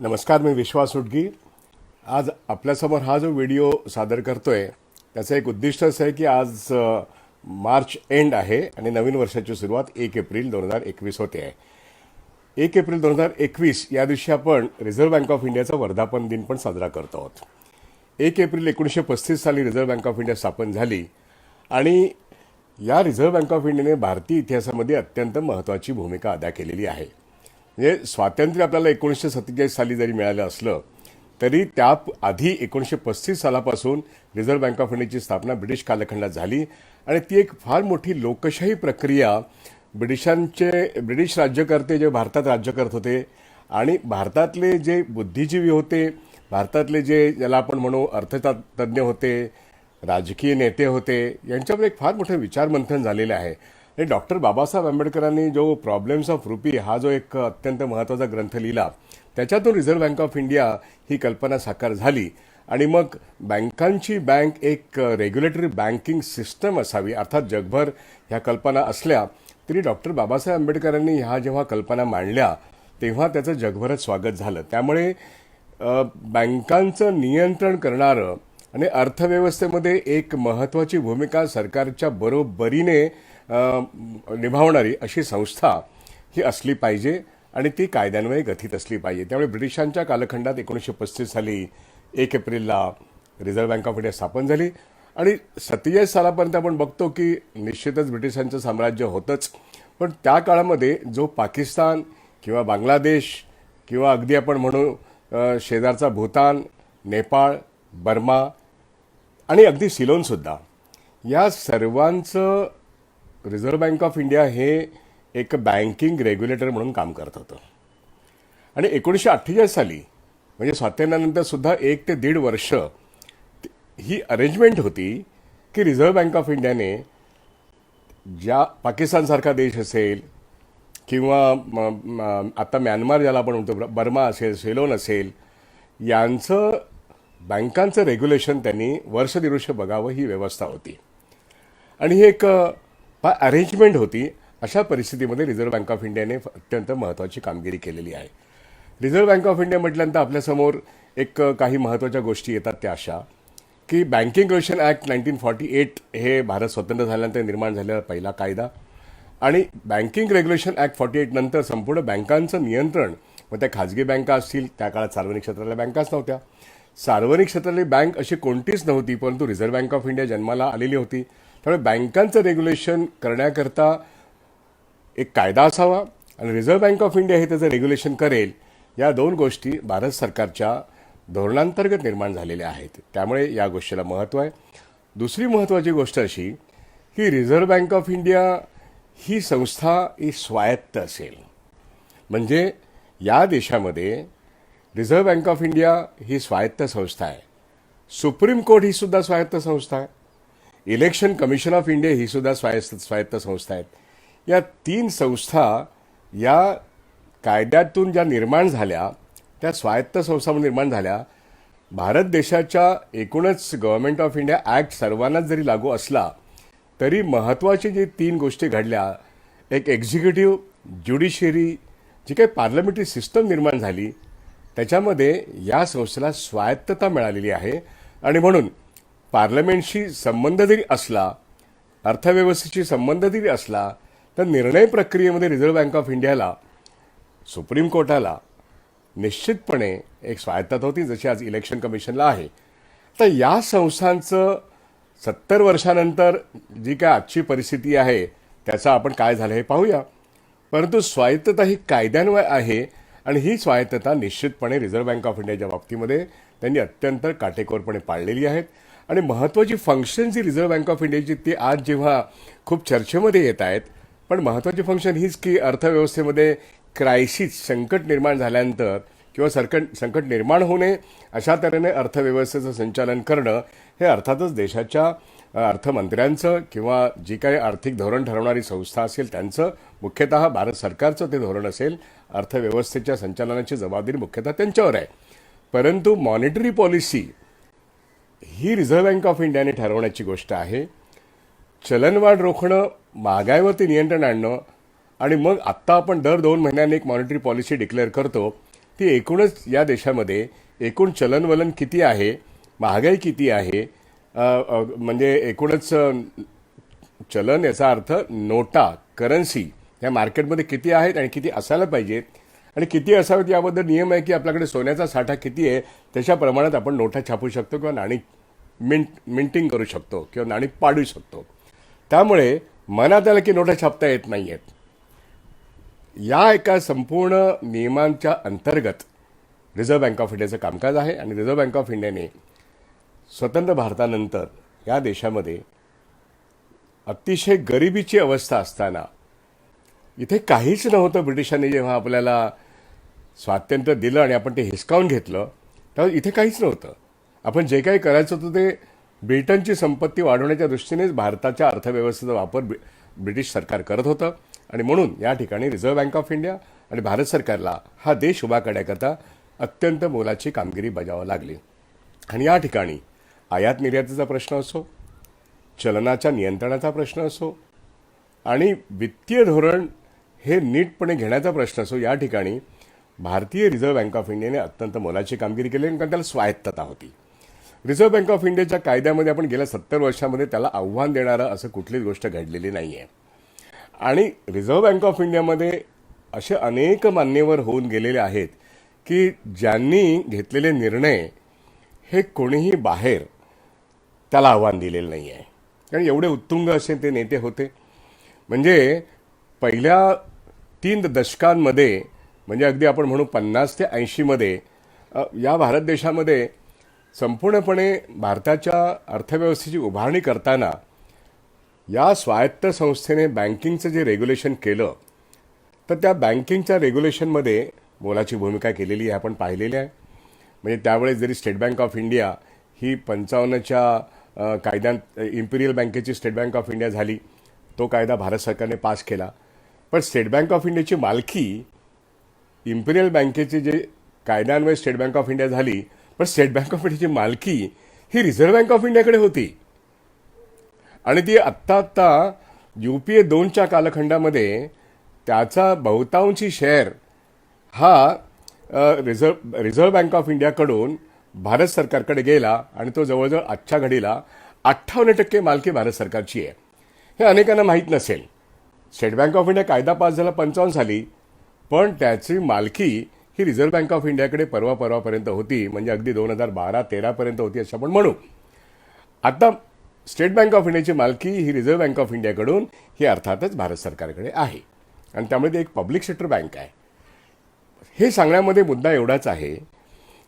नमस्कार, मी विश्वास उटगी. आज आपल्यासमोर हा जो व्हिडिओ सादर करतोय त्याचं एक उद्दिष्ट असं आहे की आज मार्च एंड आहे आणि नवीन वर्षाची सुरुवात 1 एप्रिल 2021 होते आहे. 1 एप्रिल 2021 या दिवशी आपण रिझर्व्ह बँक ऑफ इंडियाचा वर्धापन दिन पण साजरा करतो आहोत. 1 एप्रिल 1935 साली रिझर्व्ह बँक ऑफ इंडिया स्थापन झाली आणि या रिझर्व्ह बँक ऑफ इंडियाने भारतीय इतिहासामध्ये अत्यंत महत्त्वाची भूमिका अदा केलेली आहे. म्हणजे स्वातंत्र्य आपल्याला 1947 साली जरी मिळालं असलं तरी त्या आधी 1935 सालापासून रिझर्व्ह बँक ऑफ इंडियाची स्थापना ब्रिटिश कालखंडात झाली आणि ती एक फार मोठी लोकशाही प्रक्रिया. ब्रिटिश राज्यकर्ते जे भारतात राज्य करत होते आणि भारतातले जे बुद्धिजीवी होते, भारतातले जे ज्याला आपण म्हणू अर्थतज्ञ होते, राजकीय नेते होते, यांच्यावर एक फार मोठं विचारमंथन झालेलं आहे. आणि डॉक्टर बाबासाहेब आंबेडकरांनी जो प्रॉब्लेम्स ऑफ रुपी हा जो एक अत्यंत महत्त्वाचा ग्रंथ लिहिला त्याच्यातून रिझर्व्ह बँक ऑफ इंडिया ही कल्पना साकार झाली. आणि मग बँकांची बँक एक रेग्युलेटरी बँकिंग सिस्टम असावी, अर्थात जगभर ह्या कल्पना असल्या तरी डॉक्टर बाबासाहेब आंबेडकरांनी ह्या जेव्हा कल्पना मांडल्या तेव्हा त्याचं जगभरात स्वागत झालं. त्यामुळे बँकांचं नियंत्रण करणारं आणि अर्थव्यवस्थेमध्ये एक महत्त्वाची भूमिका सरकारच्या बरोबरीने निभावणारी अशी संस्था ही असली पाहिजे आणि ती कायद्यान्वये गठीत असली पाहिजे. त्यामुळे ब्रिटिशांच्या कालखंडात 1935 साली 1 एप्रिलला रिझर्व्ह बँक ऑफ इंडिया स्थापन झाली आणि 47 सालापर्यंत आपण बघतो की निश्चितच ब्रिटिशांचं साम्राज्य होतंच, पण त्या काळामध्ये जो पाकिस्तान किंवा बांगलादेश किंवा अगदी आपण म्हणू शेजारचा भूतान, नेपाळ, बर्मा आणि अगदी सिलोनसुद्धा, या सर्वांचं रिझर्व्ह बँक ऑफ इंडिया हे एक बँकिंग रेग्युलेटर म्हणून काम करत होतं. आणि 1948 साली म्हणजे स्वातंत्र्यानंतर सुद्धा 1 ते 1.5 वर्ष ही अरेंजमेंट होती की रिझर्व्ह बँक ऑफ इंडियाने ज्या पाकिस्तानसारखा देश असेल किंवा आता म्यानमार ज्याला आपण म्हणतो, बर्मा असेल, सिलोन असेल, यांचं बँकांचं रेग्युलेशन त्यांनी वर्ष दीड वर्ष बघावं ही व्यवस्था होती. आणि ही एक अरेंजमेंट होती. अशा परिस्थितीमध्ये रिझर्व्ह बँक ऑफ इंडियाने अत्यंत महत्त्वाची कामगिरी केलेली आहे. रिझर्व्ह बँक ऑफ इंडिया म्हटल्यानंतर आपल्यासमोर एक काही महत्त्वाच्या गोष्टी येतात त्या अशा की बँकिंग रेग्युलेशन ॲक्ट 1948 हे भारत स्वतंत्र झाल्यानंतर निर्माण झालेला पहिला कायदा. आणि बँकिंग रेग्युलेशन ॲक्ट 48 नंतर संपूर्ण बँकांचं नियंत्रण, मग त्या खाजगी बँका असतील, त्या काळात सार्वजनिक क्षेत्रातल्या बँकाच नव्हत्या, सार्वजनिक क्षेत्रातली बँक अशी कोणतीच नव्हती, परंतु रिझर्व्ह बँक ऑफ इंडिया जन्माला आलेली होती. त्यामुळे बँकांचं रेग्युलेशन करण्याकरता एक कायदा असावा आणि रिझर्व्ह बँक ऑफ इंडिया हे त्याचं रेग्युलेशन करेल, या दोन गोष्टी भारत सरकारच्या धोरणांतर्गत निर्माण झालेल्या आहेत. त्यामुळे या गोष्टीला महत्त्व आहे. दुसरी महत्त्वाची गोष्ट अशी की रिझर्व्ह बँक ऑफ इंडिया ही संस्था ही स्वायत्त असेल. म्हणजे या देशामध्ये रिझर्व्ह बँक ऑफ इंडिया ही स्वायत्त संस्था आहे. सुप्रीम कोर्ट ही सुद्धा स्वायत्त संस्था आहे. इलेक्शन कमिशन ऑफ इंडिया ही सुद्धा स्वायत्त संस्था आहेत. या 3 संस्था या कायद्यातून ज्या निर्माण झाल्या त्या स्वायत्त संस्थांमध्ये निर्माण झाल्या. भारत देशाच्या एकूणच गव्हर्नमेंट ऑफ इंडिया ॲक्ट सर्वांनाच जरी लागू असला तरी महत्त्वाची जी 3 गोष्टी घडल्या, एक एक्झिक्युटिव्ह, ज्युडिशियरी, जी काही पार्लमेंटरी सिस्टम निर्माण झाली त्याच्यामध्ये या संस्थेला स्वायत्तता मिळालेली आहे. आणि म्हणून पार्लमेंटशी संबंध जरी असला, अर्थव्यवस्थेशी संबंध जरी असला, तर निर्णय प्रक्रियेमध्ये रिझर्व्ह बँक ऑफ इंडियाला, सुप्रीम कोर्टाला निश्चितपणे एक स्वायत्तता होती, जशी आज इलेक्शन कमिशनला आहे. तर या संस्थांचं 70 वर्षानंतर जी काय आजची परिस्थिती आहे त्याचा आपण काय झालं हे पाहूया. परंतु स्वायत्तता ही कायद्यान्वये आहे आणि ही स्वायत्तता निश्चितपणे रिझर्व्ह बँक ऑफ इंडियाच्या बाबतीमध्ये त्यांनी अत्यंत काटेकोरपणे पाळलेली आहेत. आणि महत्त्वाची फंक्शन जी रिझर्व्ह बँक ऑफ इंडियाची ती आज जेव्हा खूप चर्चेमध्ये येत आहेत, पण महत्त्वाची फंक्शन हीच की अर्थव्यवस्थेमध्ये क्रायसिस, संकट निर्माण झाल्यानंतर किंवा संकट निर्माण होऊ नये अशा तऱ्हेने अर्थव्यवस्थेचं संचालन करणं हे अर्थातच देशाच्या अर्थमंत्र्यांचं किंवा जी काही आर्थिक धोरण ठरवणारी संस्था असेल त्यांचं, मुख्यतः भारत सरकारचं ते धोरण असेल. अर्थव्यवस्थेच्या संचालनाची जबाबदारी मुख्यतः त्यांच्यावर आहे. परंतु monetary policy he reserve bank of इंडियाने ठरवण्याची गोष्ट आहे. चलनवाढ रोखणं, महागाईवरती नियंत्रण आणणं आणि मग आत्ता आपण दर 2 महिन्यांनी एक मॉनिटरी पॉलिसी डिक्लेअर करतो ती एकूणच या देशामध्ये एकूण चलनवलन किती आहे, महागाई किती आहे, म्हणजे एकूणच चलन याचा अर्थ नोटा, करन्सी या मार्केटमध्ये किती आहेत आणि किती असायला पाहिजेत आणि किती असावेत याबद्दल नियम आहे की आपल्याकडे सोन्याचा साठा किती आहे त्याच्या प्रमाणात आपण नोटा छापू शकतो किंवा नाणी मिंटिंग करू शकतो किंवा नाणी पाडू शकतो. त्यामुळे मनात आलं की नोटा छापता येत नाही आहेत. या एका संपूर्ण नियमांच्या अंतर्गत रिझर्व्ह बँक ऑफ इंडियाचं कामकाज आहे आणि रिझर्व्ह बँक ऑफ इंडियाने स्वतंत्र भारतानंतर या देशामध्ये अतिशय गरिबीची अवस्था असताना, इथे काहीच नव्हतं, ब्रिटिशांनी जेव्हा आपल्याला स्वातंत्र्य दिलं आणि आपण ते हिसकावून घेतलं तेव्हा इथे काहीच नव्हतं. आपण जे काही करायचं होतं ते ब्रिटनची संपत्ती वाढवण्याच्या दृष्टीनेच भारताच्या अर्थव्यवस्थेचा वापर ब्रिटिश सरकार करत होतं आणि म्हणून या ठिकाणी रिझर्व्ह बँक ऑफ इंडिया आणि भारत सरकारला हा देश उभा करण्याकरता अत्यंत मोलाची कामगिरी बजावावी लागली. आणि या ठिकाणी आयात निर्यातीचा प्रश्न असो, चलनाच्या नियंत्रणाचा प्रश्न असो आणि वित्तीय धोरण हे नीटपणे घेण्याचा प्रश्न असो, या ठिकाणी भारतीय रिझर्व्ह बँक ऑफ इंडियाने अत्यंत मोलाची कामगिरी केली कारण त्याला स्वायत्तता होती. रिझर्व्ह बँक ऑफ इंडियाच्या कायद्यामध्ये आपण गेल्या 70 वर्षामध्ये त्याला आव्हान देणारं असं कुठलीच गोष्ट घडलेली नाही आहे. आणि रिझर्व्ह बँक ऑफ इंडियामध्ये असे अनेक मान्यवर होऊन गेलेले आहेत की ज्यांनी घेतलेले निर्णय हे कोणीही बाहेर त्याला आव्हान दिलेलं नाही आहे, कारण एवढे उत्तुंग असे ते नेते होते. म्हणजे पहिल्या 3 दशकांमध्ये, म्हणजे अगदी आपण म्हणू 50 ते 80मध्ये या भारत देशामध्ये संपूर्णपणे भारताच्या अर्थव्यवस्थेची उभारणी करताना या स्वायत्त संस्थेने बँकिंगचं जे रेग्युलेशन केलं तर त्या बँकिंगच्या रेग्युलेशनमध्ये मोलाची भूमिका केलेली आहे, आपण पाहिलेली आहे. म्हणजे त्यावेळेस जरी स्टेट बँक ऑफ इंडिया ही 55च्या कायद्यात इम्पिरियल बँकेची स्टेट बँक ऑफ इंडिया झाली, तो कायदा भारत सरकारने पास केला. पण स्टेट बँक ऑफ इंडियाची मालकी इम्पिरियल बँकेची जे कायद्यान्वये स्टेट बँक ऑफ इंडिया झाली, पण स्टेट बँक ऑफ इंडियाची मालकी ही रिझर्व्ह बँक ऑफ इंडियाकडे होती. आणि ती आत्ता UPA 2च्या कालखंडामध्ये त्याचा बहुतांशी शेअर हा रिझर्व्ह बँक ऑफ इंडियाकडून भारत सरकारकडे गेला आणि तो जवळजवळ आजच्या घडीला 58% मालकी भारत सरकारची आहे. हे अनेकांना माहीत नसेल. स्टेट बँक ऑफ इंडिया कायदा पास झाला 55 साली, पण त्याची मालकी ही रिझर्व्ह बँक ऑफ इंडियाकडे परवापर्यंत होती, म्हणजे अगदी 2012-13 पर्यंत होती असं आपण म्हणू. आता स्टेट बँक ऑफ इंडियाची मालकी ही रिझर्व्ह बँक ऑफ इंडियाकडून ही अर्थातच भारत सरकारकडे आहे आणि त्यामुळे ती एक पब्लिक सेक्टर बँक आहे. हे सांगण्यामध्ये मुद्दा एवढाच आहे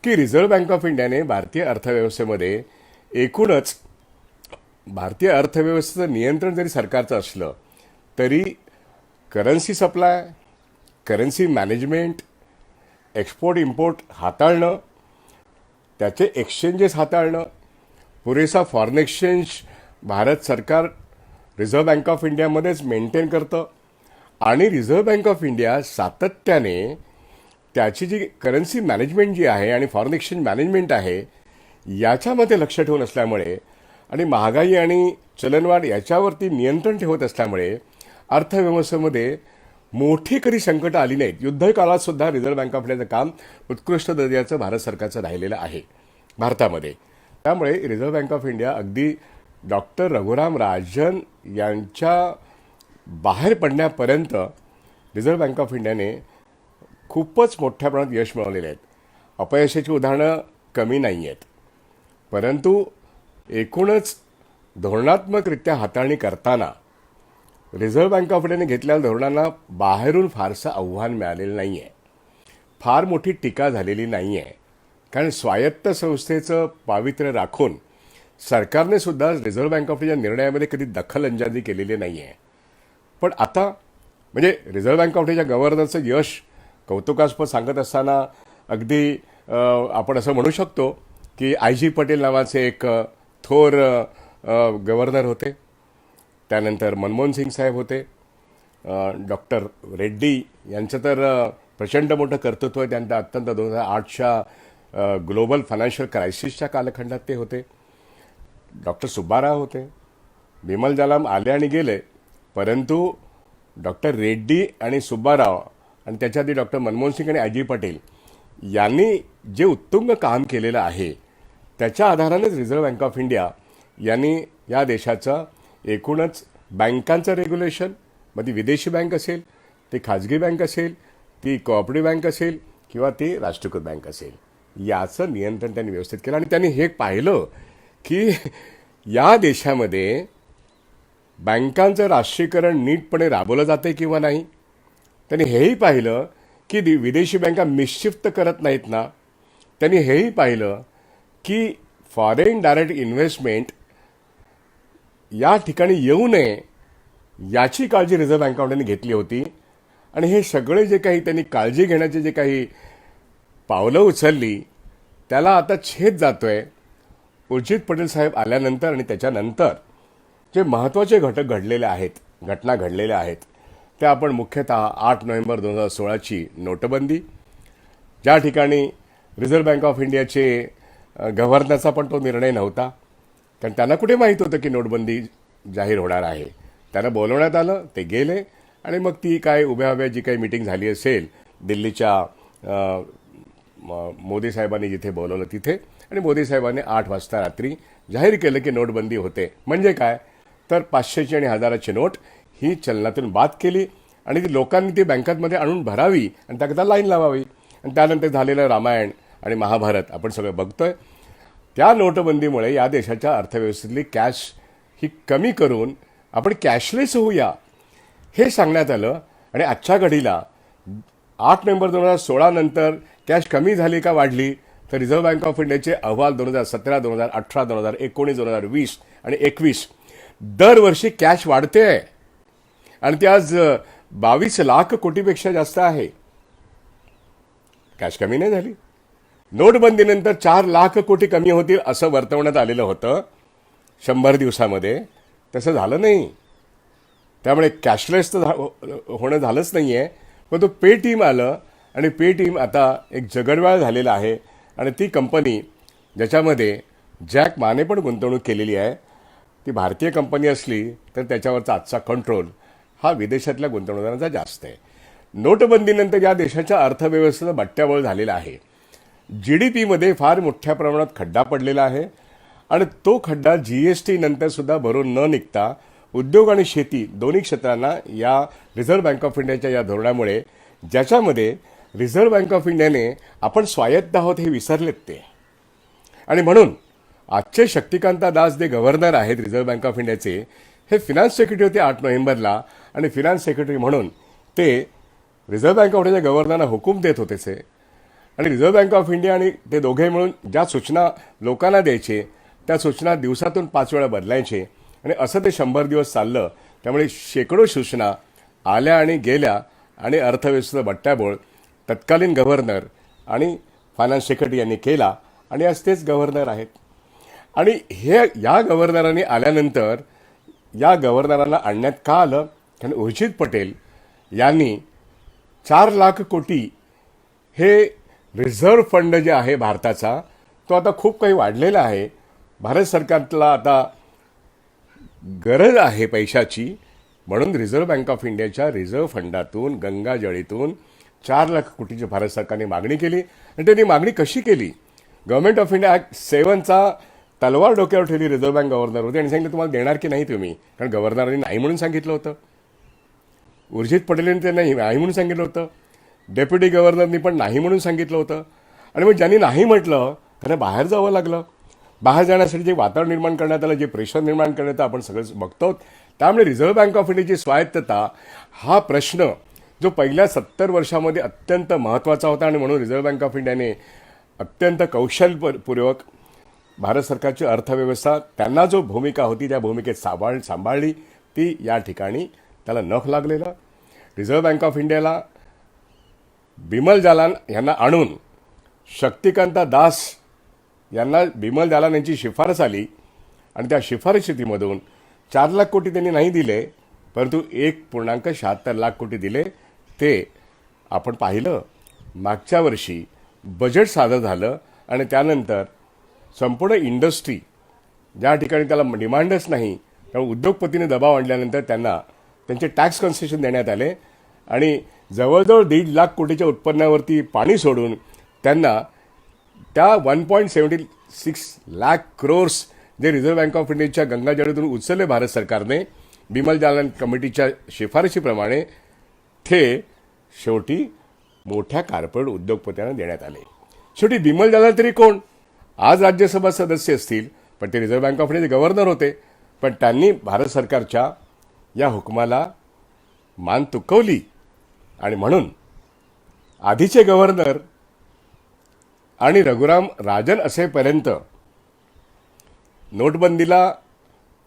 की रिझर्व्ह बँक ऑफ इंडियाने भारतीय अर्थव्यवस्थेमध्ये एकूणच भारतीय अर्थव्यवस्थेचं नियंत्रण जरी सरकारचं असलं तरी currency supply, currency management, export import हाताळणं, त्याचे एक्सचेंजेस हाताळणं, पुरेसा फॉरेन एक्सचेंज भारत सरकार रिझर्व्ह बँक ऑफ इंडियामध्येच मेंटेन करतं आणि रिझर्व्ह बँक ऑफ इंडिया सातत्याने त्याची जी करन्सी मॅनेजमेंट जी आहे आणि फॉरेन एक्सचेंज मॅनेजमेंट आहे याच्यामध्ये लक्ष ठेवून असल्यामुळे आणि महागाई आणि चलनवाढ याच्यावरती नियंत्रण ठेवत असल्यामुळे अर्थव्यवस्थेमध्ये मोठी कधी संकटं आली नाहीत. युद्धकाळात सुद्धा रिझर्व्ह बँक ऑफ इंडियाचं काम उत्कृष्ट दर्जाचं भारत सरकारचं राहिलेलं आहे भारतामध्ये. त्यामुळे रिझर्व्ह बँक ऑफ इंडिया अगदी डॉक्टर रघुराम राजन यांच्या बाहेर पडण्यापर्यंत रिझर्व्ह बँक ऑफ इंडियाने खूपच मोठ्या प्रमाणात यश मिळवलेले आहेत. अपयशाची उदाहरणं कमी नाही आहेत, परंतु एकूणच धोरणात्मकरित्या हाताळणी करताना रिझर्व्ह बँक ऑफ इंडियाने घेतलेल्या धोरणांना बाहेरून फारसं आव्हान मिळालेलं नाही आहे, फार मोठी टीका झालेली नाही आहे, कारण स्वायत्त संस्थेचं पावित्र्य राखून सरकारने सुद्धा रिझर्व्ह बँक ऑफ इंडिया निर्णयामध्ये कधी दखलंदाजी केलेली नाही आहे. पण आता म्हणजे रिझर्व्ह बँक ऑफ इंडियाच्या गव्हर्नरचं यश कौतुकास्पद सांगत असताना अगदी आपण असं म्हणू शकतो की IG पटेल नावाचे एक थोर गव्हर्नर होते, त्यानंतर मनमोहन सिंग साहेब होते, डॉक्टर रेड्डी यांचं तर प्रचंड मोठं कर्तृत्व आहे. त्यांचं अत्यंत 2008च्या ग्लोबल फायनान्शियल क्रायसिसच्या कालखंडात ते होते. डॉक्टर सुब्बाराव होते. बिमल जालाम आले आणि गेले, परंतु डॉक्टर रेड्डी आणि सुब्बाराव आणि त्याच्या आधी डॉक्टर मनमोहन सिंग आणि IG पटेल यांनी जे उत्तुंग काम केलेलं आहे त्याच्या आधारानेच रिझर्व्ह बँक ऑफ इंडिया यांनी या देशाचं एकूणच बँकांचं रेग्युलेशन, मग ती विदेशी बँक असेल, ती खाजगी बँक असेल, ती कोऑपरेटिव्ह बँक असेल किंवा ती राष्ट्रीयकृत बँक असेल, याचं नियंत्रण त्यांनी व्यवस्थित केलं. आणि त्यांनी हे पाहिलं की या देशामध्ये बँकांचं राष्ट्रीयकरण नीटपणे राबवलं जाते किंवा नाही. त्यांनी हेही पाहिलं की विदेशी बँका मिसचिफ तर करत नाहीत ना. त्यांनी हेही पाहिलं की फॉरेन डायरेक्ट इन्व्हेस्टमेंट या ठिकाणी येऊ नये याची काळजी रिझर्व्ह बँक ऑफ इंडियाने घेतली होती. आणि हे सगळे जे काही त्यांनी काळजी घेण्याचे जे काही पावलं उचलली त्याला आता छेद जातोय. उर्जित पटेल साहेब आल्यानंतर आणि त्याच्यानंतर जे महत्त्वाचे घटक घडलेले आहेत, घटना घडलेल्या आहेत, त्या आपण मुख्यतः 8 नोव्हेंबर 2016ची नोटबंदी, ज्या ठिकाणी रिझर्व्ह बँक ऑफ इंडियाचे गव्हर्नरचा पण तो निर्णय नव्हता, कारण त्यांना कुठे माहीत होतं की नोटबंदी जाहीर होणार आहे. त्यांना बोलवण्यात आलं, ते गेले आणि मग ती काय उभ्या जी काही मीटिंग झाली असेल दिल्लीच्या मोदी साहेबांनी जिथे बोलवलं तिथे, आणि मोदी साहेबांनी 8 वाजता रात्री जाहीर केलं की नोटबंदी होते. म्हणजे काय तर 500ची आणि 1000ची नोट ही चलनातून बाद केली आणि ती लोकांनी ती बँकांमध्ये आणून भरावी आणि त्याकरता लाईन लावावी. आणि त्यानंतर झालेलं रामायण आणि महाभारत आपण सगळं बघतोय. त्या नोटबंदीमुळे या देशाच्या अर्थव्यवस्थेतली कॅश ही कमी करून आपण कॅशलेस होऊया हे सांगण्यात आलं. आणि आजच्या घडीला 8 नोव्हेंबर 2016 नंतर कॅश कमी झाली का वाढली, तर रिझर्व्ह बँक ऑफ इंडियाचे अहवाल 2017, 2018, 2019, 2020 आणि 2021 दरवर्षी कॅश वाढते आहे आणि ती आज 22 लाख कोटीपेक्षा जास्त आहे. कॅश कमी नाही झाली. नोटबंदीनंतर 4 लाख कोटी कमी होतील असं वर्तवण्यात आलेलं होतं 100 दिवसामध्ये. तसं झालं नाही. त्यामुळे कॅशलेस तर होणं झालंच नाही आहे. पण तो पे टीम आलं आणि पे टीम आता एक जगडवाळ झालेला आहे. आणि ती कंपनी ज्याच्यामध्ये जॅक माने पण गुंतवणूक केलेली आहे, ती भारतीय कंपनी असली तर त्याच्यावरचा आजचा कंट्रोल हा विदेशातल्या गुंतवणूकदारांचा जास्त आहे. नोटबंदीनंतर या देशाच्या अर्थव्यवस्थेचा बट्ट्याबोळ झालेला आहे. GDPमध्ये फार मोठ्या प्रमाणात खड्डा पडलेला आहे आणि तो खड्डा GST नंतर सुद्धा भरून न निघता उद्योग आणि शेती दोन्ही क्षेत्रांना या रिझर्व्ह बँक ऑफ इंडियाच्या या धोरणामुळे, ज्याच्यामध्ये रिझर्व्ह बँक ऑफ इंडियाने आपण स्वायत्त आहोत हे विसरलेत ते. आणि म्हणून आजचे शक्तिकांता दास जे गव्हर्नर आहेत रिझर्व्ह बँक ऑफ इंडियाचे, हे फिनान्स सेक्रेटरी होते 8 नोव्हेंबरला. आणि फिनान्स सेक्रेटरी म्हणून ते रिझर्व्ह बँक ऑफ इंडियाच्या गव्हर्नरना हुकूम देत होते. आणि रिझर्व्ह बँक ऑफ इंडिया आणि ते दोघे मिळून ज्या सूचना लोकांना द्यायचे त्या सूचना दिवसातून 5 वेळा बदलायचे. आणि असं ते 100 दिवस चाललं. त्यामुळे शेकडो सूचना आल्या आणि गेल्या आणि अर्थव्यवस्थेचा बट्ट्याबोळ तत्कालीन गव्हर्नर आणि फायनान्स सेक्रेटरी यांनी केला आणि आज तेच गव्हर्नर आहेत. आणि हे या गव्हर्नरांनी आल्यानंतर या गव्हर्नरांना आणण्यात का आलं, कारण उर्जित पटेल यांनी 4 लाख कोटी हे रिझर्व्ह फंड जे आहे भारताचा, तो आता खूप काही वाढलेला आहे. भारत सरकारला आता गरज आहे पैशाची, म्हणून रिझर्व्ह बँक ऑफ इंडियाच्या रिझर्व्ह फंडातून गंगाजळीतून 4 लाख कोटीची भारत सरकारने मागणी केली. आणि त्यांनी मागणी कशी केली, गव्हर्नमेंट ऑफ इंडिया ॲक्ट 7चा तलवार डोक्यावर ठेवली रिझर्व्ह बँक गव्हर्नर होते आणि सांगितलं तुम्हाला देणार की नाही तुम्ही, कारण गव्हर्नरांनी नाही म्हणून सांगितलं होतं. उर्जित पटेलांनी ते नाही म्हणून सांगितलं होतं. डेप्युटी गव्हर्नरनी पण नाही म्हणून सांगितलं होतं. आणि मग ज्यांनी नाही म्हटलं त्यांना बाहेर जावं लागलं. बाहेर जाण्यासाठी जे वातावरण निर्माण करण्यात आलं, जे प्रेशर निर्माण करण्यात आलं, आपण सगळंच बघतो. त्यामुळे रिझर्व्ह बँक ऑफ इंडियाची स्वायत्तता हा प्रश्न जो पहिल्या 70 वर्षामध्ये अत्यंत महत्त्वाचा होता आणि म्हणून रिझर्व्ह बँक ऑफ इंडियाने अत्यंत कौशलपूर्वक भारत सरकारची अर्थव्यवस्था त्यांना जो भूमिका होती त्या भूमिकेत सांभाळली ती या ठिकाणी त्याला नख लागलेलं. रिझर्व्ह बँक ऑफ इंडियाला बिमल जालान यांना आणून शक्तिकांता दास यांना बिमल जालान यांची शिफारस आली आणि त्या शिफारशीमधून 4 लाख कोटी त्यांनी नाही दिले, परंतु 1.76 लाख कोटी दिले. ते आपण पाहिलं मागच्या वर्षी बजेट सादर झालं आणि त्यानंतर संपूर्ण इंडस्ट्री ज्या ठिकाणी त्याला डिमांडच नाही, त्यामुळे उद्योगपतीने दबाव आणल्यानंतर त्यांना त्यांचे टॅक्स कन्सेशन देण्यात आले आणि जवळजवळ 1.5 लाख कोटीच्या उत्पन्नावरती पाणी सोडून त्यांना त्या 1.76 लाख क्रोर्स जे रिझर्व्ह बँक ऑफ इंडियाच्या गंगाजळीतून उचलले भारत सरकारने बिमल जालान कमिटीच्या शिफारशीप्रमाणे ते शेवटी मोठ्या कॉर्पोरेट उद्योगपत्यांना देण्यात आले. शेवटी बिमल जालान तरी कोण? आज राज्यसभा सदस्य असतील, पण ते रिझर्व्ह बँक ऑफ इंडियाचे गव्हर्नर होते. पण त्यांनी भारत सरकारच्या या हुकमाला मान तुकवली आणि म्हणून आधीचे गव्हर्नर आणि रघुराम राजन असेपर्यंत नोटबंदीला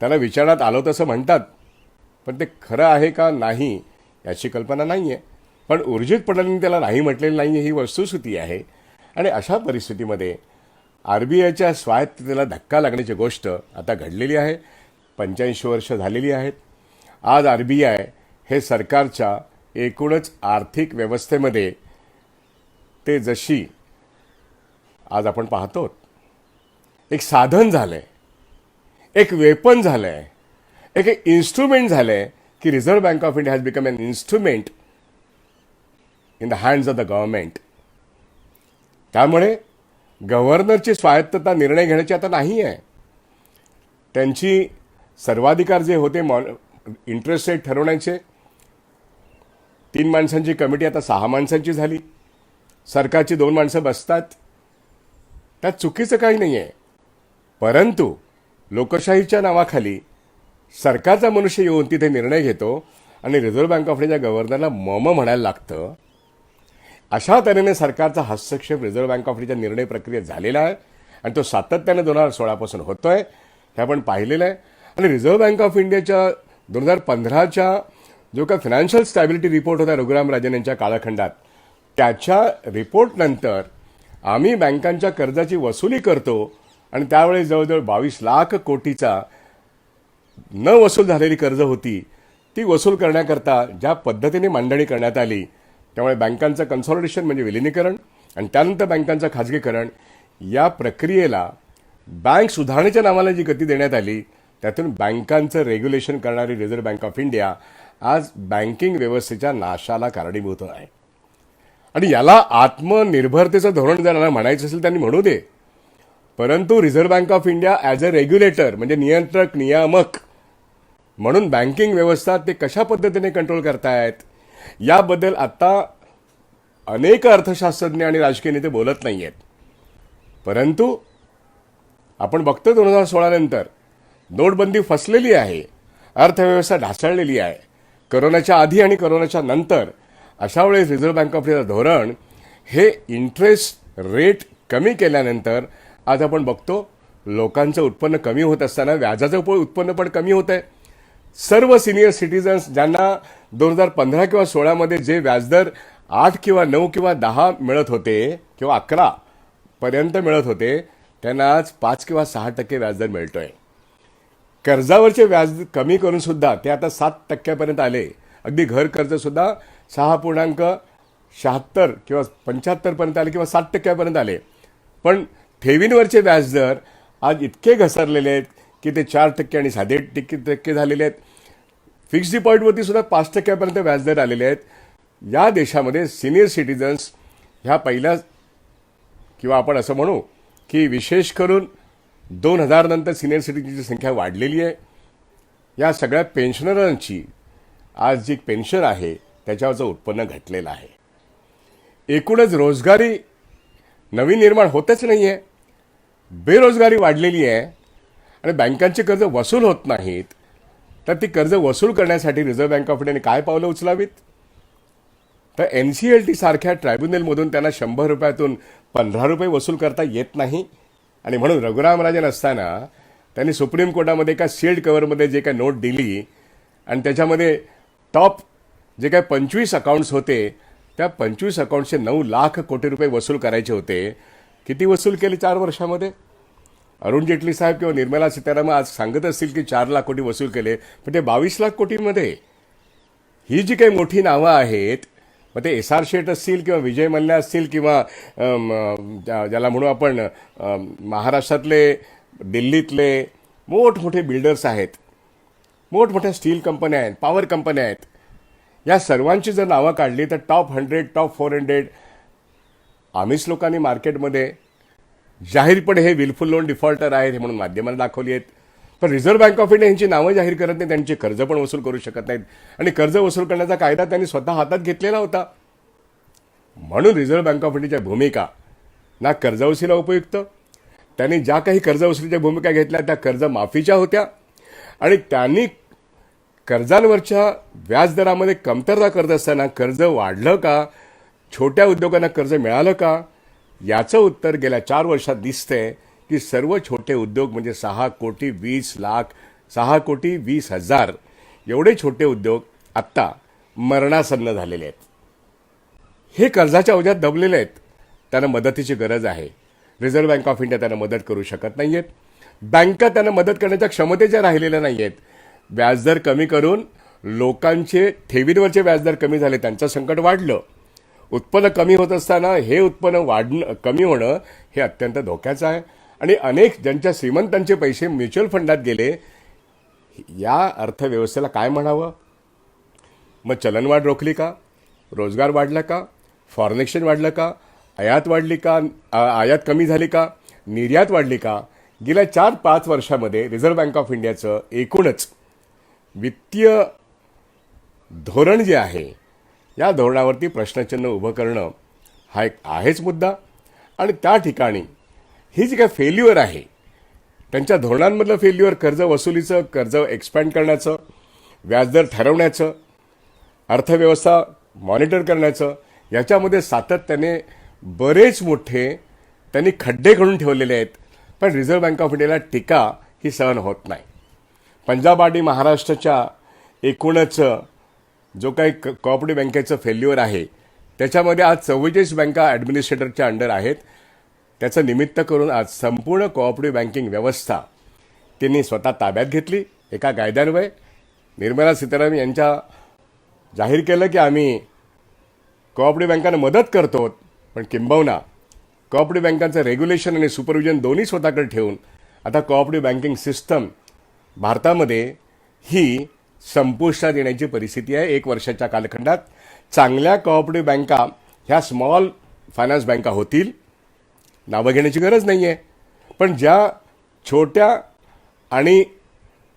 त्याला विचारण्यात आलं तसं म्हणतात, पण ते खरं आहे का नाही याची कल्पना नाही आहे. पण उर्जित पटेलांनी त्याला नाही म्हटलेलं नाही ही वस्तुस्थिती आहे. आणि अशा परिस्थितीमध्ये RBIच्या स्वायत्ततेला धक्का लागण्याची गोष्ट आता घडलेली आहे. 85 वर्ष झालेली आहेत. आज RBI हे सरकारच्या एकूणच आर्थिक व्यवस्थेमध्ये ते जशी आज आपण पाहतो एक साधन झालंय, एक वेपन झालंय, एक इन्स्ट्रुमेंट झालंय की reserve bank of India has become an instrument in the hands of the government. त्यामुळे गव्हर्नरची स्वायत्तता निर्णय घेण्याची आता नाही आहे. त्यांची सर्वाधिकार जे होते इंटरेस्ट रेट ठरवण्याचे, 3 माणसांची कमिटी आता 6 माणसांची झाली. सरकारची 2 माणसं बसतात. त्यात चुकीचं काही नाही आहे. परंतु लोकशाहीच्या नावाखाली सरकारचा मनुष्य येऊन तिथे निर्णय घेतो आणि रिझर्व्ह बँक ऑफ इंडियाच्या गव्हर्नरला मम म्हणायला लागतं. अशा तऱ्हेने सरकारचा हस्तक्षेप रिझर्व्ह बँक ऑफ इंडियाच्या निर्णय प्रक्रियेत झालेला आहे आणि तो सातत्याने 2016 पासून होतोय हे आपण पाहिलेलं आहे. आणि रिझर्व्ह बँक ऑफ इंडियाच्या 2015च्या जो काय फायनान्शियल स्टॅबिलिटी रिपोर्ट होता रघुराम राजन यांच्या कालखंडात, त्याच्या रिपोर्टनंतर आम्ही बँकांच्या कर्जाची वसुली करतो आणि त्यावेळी जवळजवळ 22 लाख कोटीचा न वसूल झालेली कर्ज होती, ती वसूल करण्याकरता ज्या पद्धतीने मांडणी करण्यात आली, त्यामुळे बँकांचं कन्सॉलिडेशन म्हणजे विलिनीकरण आणि त्यानंतर बँकांचं खाजगीकरण या प्रक्रियेला बँक सुधारणेच्या नावाला जी गती देण्यात आली, त्यातून बँकांचं रेग्युलेशन करणारी रिझर्व्ह बँक ऑफ इंडिया आज बँकिंग व्यवस्थेच्या नाशाला कारणीभूत आहे. आणि याला आत्मनिर्भरतेचं धोरण जर म्हणायचं असेल त्यांनी म्हणू दे, परंतु reserve bank of India as a regulator म्हणजे नियंत्रक नियामक म्हणून बँकिंग व्यवस्था ते कशा पद्धतीने कंट्रोल करतायत याबद्दल आता अनेक अर्थशास्त्रज्ञ आणि राजकीय नेते बोलत नाही आहेत. परंतु आपण बघतो 2016 नंतर नोटबंदी फसलेली आहे, अर्थव्यवस्था ढासळलेली आहे. कोरोनाच्या आधी आणि कोरोनाच्या नंतर अशा वेळेस रिझर्व्ह बँक ऑफ इंडियाचं धोरण हे इंटरेस्ट रेट कमी केल्यानंतर आज आपण बघतो लोकांचं उत्पन्न कमी होत असताना व्याजाचं उत्पन्न पण कमी होत आहे. सर्व सिनियर सिटीजन्स ज्यांना 2015 किंवा 16 जे व्याजदर 8 किंवा 9 किंवा 10 मिळत होते किंवा 11 पर्यंत मिळत होते, त्यांना आज 5 किंवा 6% व्याजदर मिळतोय. कर्जावरचे व्याज कमी करून सुद्धा ते आता 7% आले. अगदी घर कर्ज सुद्धा 6.76 किंवा 75 आले किंवा 7% आले. पण ठेवींवरचे व्याजदर आज इतके घसरलेले आहेत की ते 4% आणि 7.5% झालेले आहेत. फिक्स्ड डिपॉझिटवरती सुद्धा 5% व्याजदर आलेले आहेत. या देशामध्ये सिनियर सिटीजन्स ह्या पहिल्या किंवा आपण असं म्हणू की विशेष करून 2000 नंतर सिनियर सिटीजनची संख्या वाढलेली आहे. या सगळ्या पेन्शनरांची आज जी पेन्शन आहे त्याच्यावरचं उत्पन्न घटलेलं आहे. एकूणच रोजगारी नवीन निर्माण होतच नाही आहे, बेरोजगारी वाढलेली आहे आणि बँकांची कर्ज वसूल होत नाहीत. तर ती कर्ज वसूल करण्यासाठी रिझर्व्ह बँक ऑफ इंडियाने काय पावलं उचलावीत? तर NCLT सारख्या ट्रायब्युनलमधून त्यांना 100 रुपयातून 15 रुपये वसूल करता येत नाही. आणि म्हणून रघुराम राजन असताना त्यांनी सुप्रीम कोर्टामध्ये एका सील्ड कव्हरमध्ये जे काय नोट दिली आणि त्याच्यामध्ये टॉप जे काय 25 अकाउंट्स होते त्या 25 अकाउंट्सचे 9 लाख कोटी रुपये वसूल करायचे होते. किती वसूल केले 4 वर्षामध्ये? अरुण जेटली साहेब किंवा निर्मला सीतारामन आज सांगत असतील की 4 लाख कोटी वसूल केले, पण ते 22 लाख कोटीमध्ये ही जी काही मोठी नावं आहेत, मग ते SR शेठ असतील किंवा विजय मल्ल्या असतील किंवा ज्याला म्हणू आपण महाराष्ट्रातले दिल्लीतले मोठमोठे बिल्डर्स आहेत, मोठमोठ्या स्टील कंपन्या आहेत, पॉवर कंपन्या आहेत, या सर्वांची जर नावं काढली तर टॉप 100 टॉप 400 आम्हीच लोकांनी मार्केटमध्ये जाहीरपणे हे विलफुल लोन डिफॉल्टर आहेत हे म्हणून माध्यमांना दाखवली आहेत. पण रिझर्व्ह बँक ऑफ इंडिया यांची नावं जाहीर करत नाही, त्यांचे कर्ज पण वसूल करू शकत नाहीत. आणि कर्ज वसूल करण्याचा कायदा त्यांनी स्वतः हातात घेतलेला होता. म्हणून रिझर्व्ह बँक ऑफ इंडियाच्या भूमिका ना कर्जवसुलीला उपयुक्त, त्यांनी ज्या काही कर्जवसुलीच्या भूमिका घेतल्या त्या कर्जमाफीच्या होत्या. आणि त्यांनी कर्जांवरच्या व्याजदरामध्ये कमतरता करत असताना कर्ज वाढलं का, छोट्या उद्योगांना कर्ज मिळालं का, याचं उत्तर गेल्या 4 वर्षात दिसतंय की सर्व छोटे उद्योग म्हणजे 6,20,00,000 एवढे छोटे उद्योग आत्ता मरणासन्न झालेले आहेत. हे कर्जाच्या ओझ्यात दबलेले आहेत. त्यांना मदतीची गरज आहे. रिझर्व्ह बँक ऑफ इंडिया त्यांना मदत करू शकत नाही आहेत. बँका त्यांना मदत करण्याच्या क्षमतेच्या राहिलेल्या नाही आहेत. व्याजदर कमी करून लोकांचे ठेवींवरचे व्याजदर कमी झाले, त्यांचं संकट वाढलं. उत्पन्न कमी होत असताना हे उत्पन्न कमी होणं हे अत्यंत धोक्याचं आहे. आणि अनेक ज्यांच्या श्रीमंतांचे पैसे म्युच्युअल फंडात गेले, या अर्थव्यवस्थेला काय म्हणावं? मग चलनवाढ रोखली का? रोजगार वाढला का? फॉरेन एक्सचेंज वाढलं का? आयात वाढली का? आयात कमी झाली का? निर्यात वाढली का? गेल्या 4-5 वर्षामध्ये रिझर्व्ह बँक ऑफ इंडियाचं एकूणच वित्तीय धोरण जे आहे, या धोरणावरती प्रश्नचिन्ह उभं करणं हा एक आहेच मुद्दा. आणि त्या ठिकाणी ही जी काय फेल्युअर आहे, त्यांच्या धोरणांमधलं फेल्युअर, कर्ज वसुलीचं, कर्ज एक्सपॅन्ड करण्याचं, व्याजदर ठरवण्याचं, अर्थव्यवस्था मॉनिटर करण्याचं, याच्यामध्ये सातत्याने बरेच मोठे त्यांनी खड्डे खणून ठेवलेले आहेत. पण रिझर्व्ह बँक ऑफ इंडियाला टीका ही सहन होत नाही. पंजाब आणि महाराष्ट्राच्या एकूणच जो काही कोऑपरेटिव्ह बँकेचं फेल्युअर आहे, त्याच्यामध्ये आज 44 बँका ॲडमिनिस्ट्रेटरच्या अंडर आहेत. त्याचं निमित्त करून आज संपूर्ण कोऑपरेटिव्ह बँकिंग व्यवस्था त्यांनी स्वतः ताब्यात घेतली एका कायद्यान्वये. निर्मला सीतारामन यांच्या जाहीर केलं की आम्ही कोऑपरेटिव्ह बँकांना मदत करतो, पण किंबहुना कोऑपरेटिव्ह बँकांचं रेग्युलेशन आणि सुपरविजन दोन्ही स्वतःकडे ठेवून आता कोऑपरेटिव्ह बँकिंग सिस्टम भारतामध्ये ही संपुष्टात येण्याची परिस्थिती आहे. 1 वर्षाच्या कालखंडात चांगल्या कोऑपरेटिव्ह बँका ह्या स्मॉल फायनान्स बँका होतील, नावं घेण्याची गरज नाही आहे. पण ज्या छोट्या आणि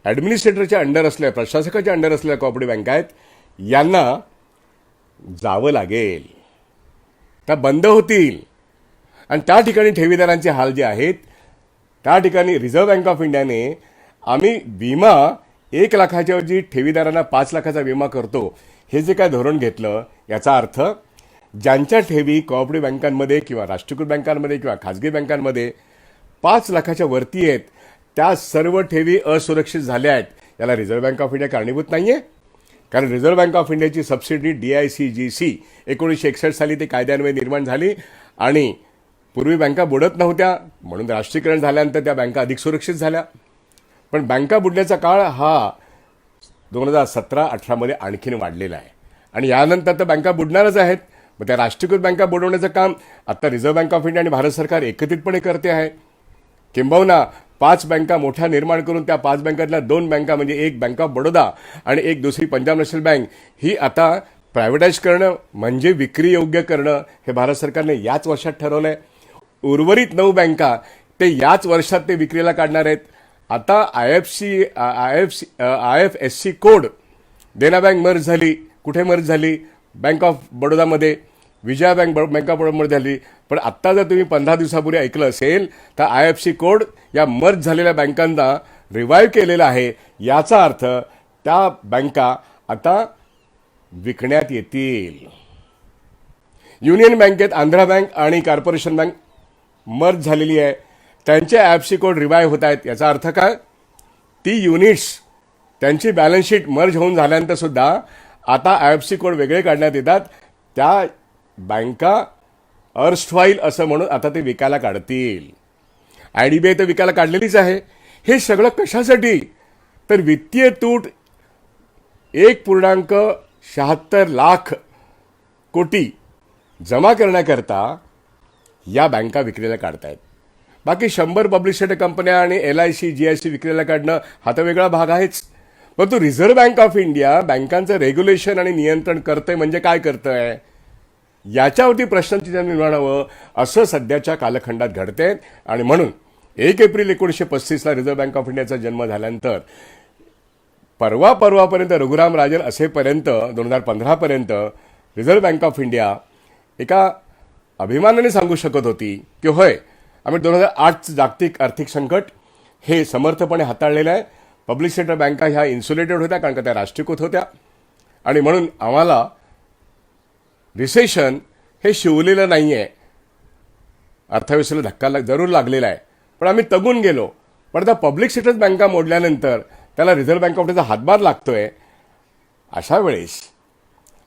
ॲडमिनिस्ट्रेटरच्या अंडर असलेल्या, प्रशासकाच्या अंडर असलेल्या कोऑपरेटिव्ह बँका आहेत, यांना जावं लागेल, त्या बंद होतील. आणि त्या ठिकाणी ठेवीदारांचे हाल जे आहेत, त्या ठिकाणी रिझर्व्ह बँक ऑफ इंडियाने आम्ही विमा 1 लाखाच्या ऐवजी ठेवीदारांना 5 लाखाचा विमा करतो, हे जे काय धोरण घेतलं, याचा अर्थ ज्यांच्या ठेवी कोऑपरेटिव्ह बँकांमध्ये किंवा राष्ट्रीयकृत बँकांमध्ये किंवा खाजगी बँकांमध्ये 5 लाखाच्या वरती आहेत, त्या सर्व ठेवी असुरक्षित झाल्या आहेत. याला रिझर्व्ह बँक ऑफ इंडिया कारणीभूत नाही आहे. कारण रिझर्व्ह बँक ऑफ इंडियाची सबसिडी DICGC 1961 साली ते कायद्यान्वये निर्माण झाली. आणि पूर्वी बँका बुडत नव्हत्या, म्हणून राष्ट्रीयकरण झाल्यानंतर त्या बँका अधिक सुरक्षित झाल्या. पण बँका बुडण्याचा काळ हा 2017-18 मध्ये आणखीन वाढलेला आहे. आणि यानंतर तर बँका बुडणारच आहेत. मग त्या राष्ट्रीयकृत बँका बुडवण्याचं काम आता रिझर्व्ह बँक ऑफ इंडिया आणि भारत सरकार एकत्रितपणे करते आहे. किंबहुना 5 बँका मोठ्या निर्माण करून त्या 5 बँकातल्या 2 बँका म्हणजे एक बँक ऑफ बडोदा आणि एक दुसरी पंजाब नॅशनल बँक ही आता प्रायव्हेटाईज करणं म्हणजे विक्री योग्य करणं हे भारत सरकारने याच वर्षात ठरवलं आहे. उर्वरित 9 बँका ते याच वर्षात ते विक्रीला काढणार आहेत. आता IFSC code Dena bank merge झाली. कुठे मर्ज झाली? बँक ऑफ बडोदामध्ये. विजया बँक ऑफ बडोदामध्ये झाली. पण आत्ता जर तुम्ही 15 दिवसापूर्वी ऐकलं असेल तर IFSC कोड या मर्ज झालेल्या बँकांना रिवाईव्ह केलेला आहे. याचा अर्थ त्या बँका आता विकण्यात येतील. युनियन बँकेत आंध्रा बँक आणि कॉर्पोरेशन बँक मर्ज झालेली आहे, त्यांचे IFSC कोड रिवाईव्ह होत आहेत. याचा अर्थ काय? ती युनिट्स त्यांची बॅलन्स शीट मर्ज होऊन झाल्यानंतर सुद्धा आता IFSC कोड वेगळे काढण्यात येतात. त्या बँका अर्स्टवाईल असं म्हणून आता ते विकायला काढतील. IDBI तर विकायला काढलेलीच आहे. हे सगळं कशासाठी? तर वित्तीय तूट 1.76 लाख कोटी जमा करण्याकरता या बँका विक्रीला काढतायत. बाकी 100 पब्लिशड कंपन्या आणि LIC GIC विक्रीला काढणं हा तर वेगळा भाग आहेच. परंतु रिझर्व्ह बँक ऑफ इंडिया बँकांचं रेग्युलेशन आणि नियंत्रण करतंय म्हणजे काय करतंय? याच्यावरती प्रश्नांची निर्माण व्हावं असं सध्याच्या कालखंडात घडते. आणि म्हणून 1 एप्रिल 1935ला रिझर्व्ह बँक ऑफ इंडियाचा जन्म झाल्यानंतर परवापर्यंत रघुराम राजन असेपर्यंत 2015पर्यंत रिझर्व्ह बँक ऑफ इंडिया एका अभिमानाने सांगू शकत होती की होय, आम्ही 2008 जागतिक आर्थिक संकट हे समर्थपणे हाताळलेलं आहे. पब्लिक सेक्टर बँका ह्या इन्सुलेटेड होत्या कारण का त्या राष्ट्रीयकृत होत्या आणि म्हणून आम्हाला रिसेशन हे शिवलेलं नाही आहे. अर्थव्यवस्थेला धक्का जरूर लागलेला आहे, पण आम्ही तगून गेलो. पण आता पब्लिक सेक्टर बँका मोडल्यानंतर त्याला रिझर्व्ह बँक ऑफ इंडियाचा हातभार लागतोय. अशा वेळेस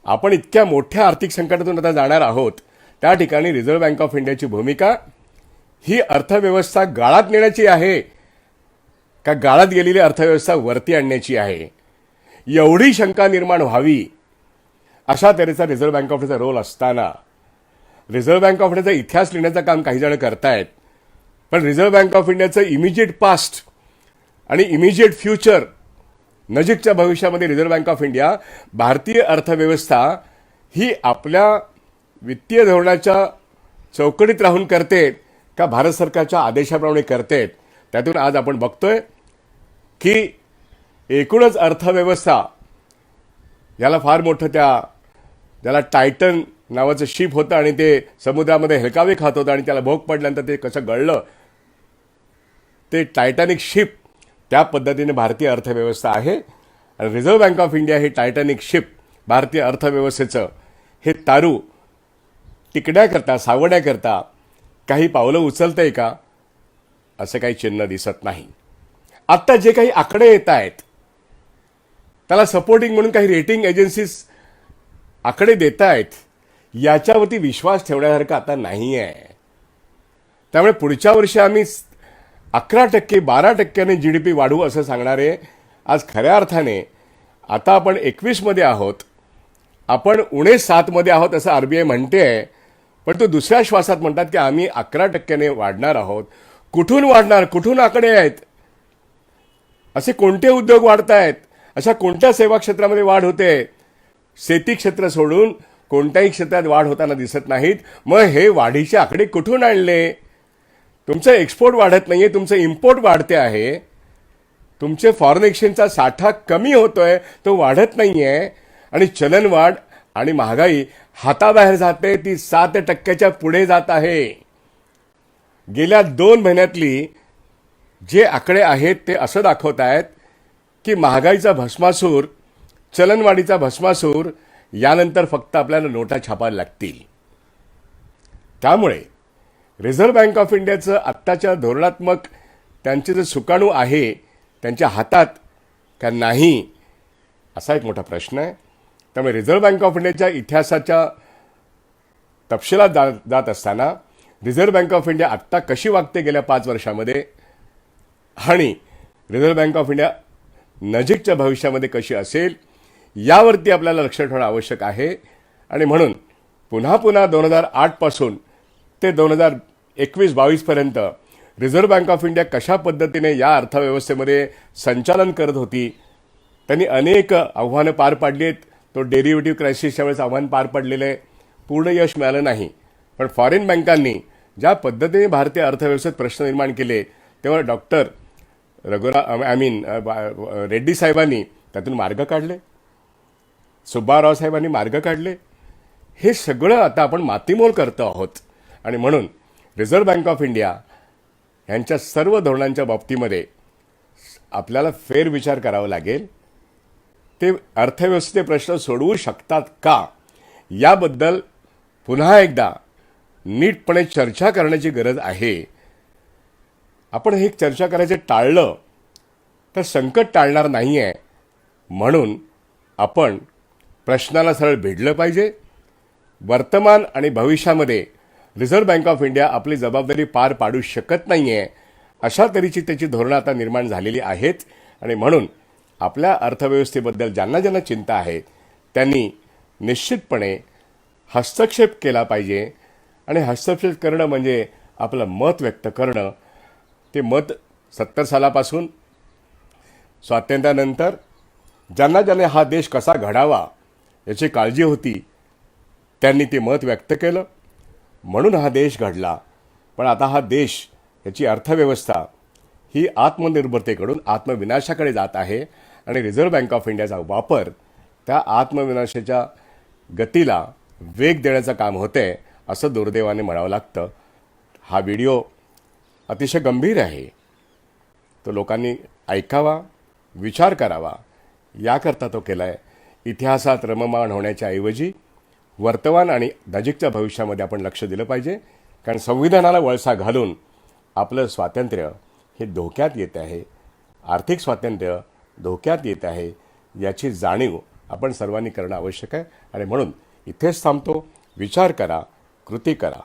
आपण इतक्या मोठ्या आर्थिक संकटातून आता जाणार आहोत. त्या ठिकाणी रिझर्व्ह बँक ऑफ इंडियाची भूमिका ही अर्थव्यवस्था गाळात नेण्याची आहे का गाळात गेलेली अर्थव्यवस्था वरती आणण्याची आहे, एवढी शंका निर्माण व्हावी अशा तऱ्हेचा रिझर्व्ह बँक ऑफ इंडियाचा रोल असताना रिझर्व्ह बँक ऑफ इंडियाचा इतिहास लिहिण्याचं काम काही जण करतायत. पण रिझर्व्ह बँक ऑफ इंडियाचं इमिजिएट पास्ट आणि इमिजिएट फ्युचर, नजीकच्या भविष्यामध्ये रिझर्व्ह बँक ऑफ इंडिया भारतीय अर्थव्यवस्था ही आपल्या वित्तीय धोरणाच्या चौकटीत राहून करते का भारत सरकारच्या आदेशाप्रमाणे करते. त्यातून आज आपण बघतोय की एकूणच अर्थव्यवस्था याला फार मोठं ज्याला टायटन नावाचं शिप होतं आणि ते समुद्रामध्ये हेलकावे खात होतं आणि त्याला भोग पडल्यानंतर ते कसं गळलं, ते टायटॅनिक शिप त्या पद्धतीने भारतीय अर्थव्यवस्था आहे. आणि रिझर्व्ह बँक ऑफ इंडिया हे टायटॅनिक शिप भारतीय अर्थव्यवस्थेचं हे तारू टिकण्याकरता सावण्याकरता काही पावलं उचलतंय का, असं काही चिन्ह दिसत नाही. आत्ता जे काही आकडे येत आहेत त्याला सपोर्टिंग म्हणून काही रेटिंग एजन्सीज आकडे देत आहेत, याच्यावरती विश्वास ठेवण्यासारखा आता नाही आहे. त्यामुळे पुढच्या वर्षी आम्ही 11% 12% GDP वाढवू असं सांगणारे आज खऱ्या अर्थाने आता आपण 21मध्ये आहोत, आपण उणे 7मध्ये आहोत असं RBI म्हणते आहे. पण तो दुसऱ्या श्वासात म्हणतात की आम्ही 11% वाढणार आहोत. कुठून वाढणार, कुठून आकडे आहेत, असे कोणते उद्योग वाढत आहेत, अशा कोणत्या सेवा क्षेत्रामध्ये वाढ होते, शेती क्षेत्र सोडून कोणत्याही क्षेत्रात वाढ होताना दिसत नाहीत. मग हे वाढीचे आकडे कुठून आणले? तुमचं एक्सपोर्ट वाढत नाहीये, तुमचं इम्पोर्ट वाढते आहे. तुमचे फॉरेन एक्सचेंजचा साठा कमी होतोय, तो वाढत नाहीये. आणि चलनवाढ आणि महागाई हाताबाहेर जाते, ती 7% पुढे जात आहे. गेल्या 2 महिन्यातली जे आकडे आहेत ते असं दाखवत आहेत की महागाईचा भस्मासूर, चलनवाढीचा भस्मासूर यानंतर फक्त आपल्याला नोटा छापायला लागतील. त्यामुळे रिझर्व्ह बँक ऑफ इंडियाचं आत्ताच्या धोरणात्मक त्यांचे जे सुकाणू आहे त्यांच्या हातात का नाही, असा एक मोठा प्रश्न आहे. त्यामुळे रिझर्व्ह बँक ऑफ इंडियाच्या इतिहासाच्या तपशिलात जात असताना रिझर्व्ह बँक ऑफ इंडिया आत्ता कशी वागते गेल्या 5 वर्षामध्ये आणि रिझर्व्ह बँक ऑफ इंडिया नजीकच्या भविष्यामध्ये कशी असेल यावरती आपल्याला लक्ष ठेवणं आवश्यक आहे. आणि म्हणून पुन्हा 2008 पासून ते 2021-22 पर्यंत रिझर्व्ह बँक ऑफ इंडिया कशा पद्धतीने या अर्थव्यवस्थेमध्ये संचालन करत होती. त्यांनी अनेक आव्हानं पार पाडली आहेत. तो डेरिव्हेटिव्ह क्रायसिसच्या वेळेस आव्हान पार पडलेलं आहे, पूर्ण यश मिळालं नाही. पण फॉरेन बँकांनी ज्या पद्धतीने भारतीय अर्थव्यवस्थेत प्रश्न निर्माण केले तेव्हा डॉक्टर रेड्डी साहेबांनी त्यातून मार्ग काढले, सुब्बाराव साहेबांनी मार्ग काढले. हे सगळं आता आपण मातीमोल करतो आहोत. आणि म्हणून रिझर्व्ह बँक ऑफ इंडिया यांच्या सर्व धोरणांच्या बाबतीमध्ये आपल्याला फेरविचार करावा लागेल. ते अर्थव्यवस्थेचे प्रश्न सोडवू शकतात का याबद्दल पुन्हा एकदा नीटपणे चर्चा करण्याची गरज आहे. आपण हे चर्चा करायचे टाळलं तर संकट टाळणार नाही आहे. म्हणून आपण प्रश्नाला सरळ भिडलं पाहिजे. वर्तमान आणि भविष्यामध्ये रिझर्व्ह बँक ऑफ इंडिया आपली जबाबदारी पार पाडू शकत नाही आहे, अशा तऱ्हेची त्याची धोरणं आता निर्माण झालेली आहेत. आणि म्हणून आपल्या अर्थव्यवस्थेबद्दल ज्यांना ज्यांना चिंता आहे त्यांनी निश्चितपणे हस्तक्षेप केला पाहिजे. आणि हस्तक्षेप करणं म्हणजे आपलं मत व्यक्त करणं. ते मत 70 सालापासून स्वातंत्र्यानंतर ज्यांना ज्यांना हा देश कसा घडावा याची काळजी होती त्यांनी ते मत व्यक्त केलं, म्हणून हा देश घडला. पण आता हा देश, याची अर्थव्यवस्था ही आत्मनिर्भरतेकडून आत्मविनाशाकडे जात आहे आणि रिझर्व्ह बँक ऑफ इंडियाचा वापर त्या आत्मविनाशाच्या गतीला वेग देण्याचं काम होतंय असं दुर्दैवाने म्हणावं लागतं. हा व्हिडिओ अतिशय गंभीर आहे, तो लोकांनी ऐकावा, विचार करावा, याकरता तो केला आहे. इतिहासात रममाण होण्याच्या ऐवजी वर्तमान आणि नजीकच्या भविष्यामध्ये आपण लक्ष दिलं पाहिजे, कारण संविधानाला वळसा घालून आपलं स्वातंत्र्य हे धोक्यात येत आहे, आर्थिक स्वातंत्र्य धोक्यात येत आहे, याची जाणीव आपण सर्वांनी करणं आवश्यक आहे. आणि म्हणून इथेच थांबतो. विचार करा, कृती करा.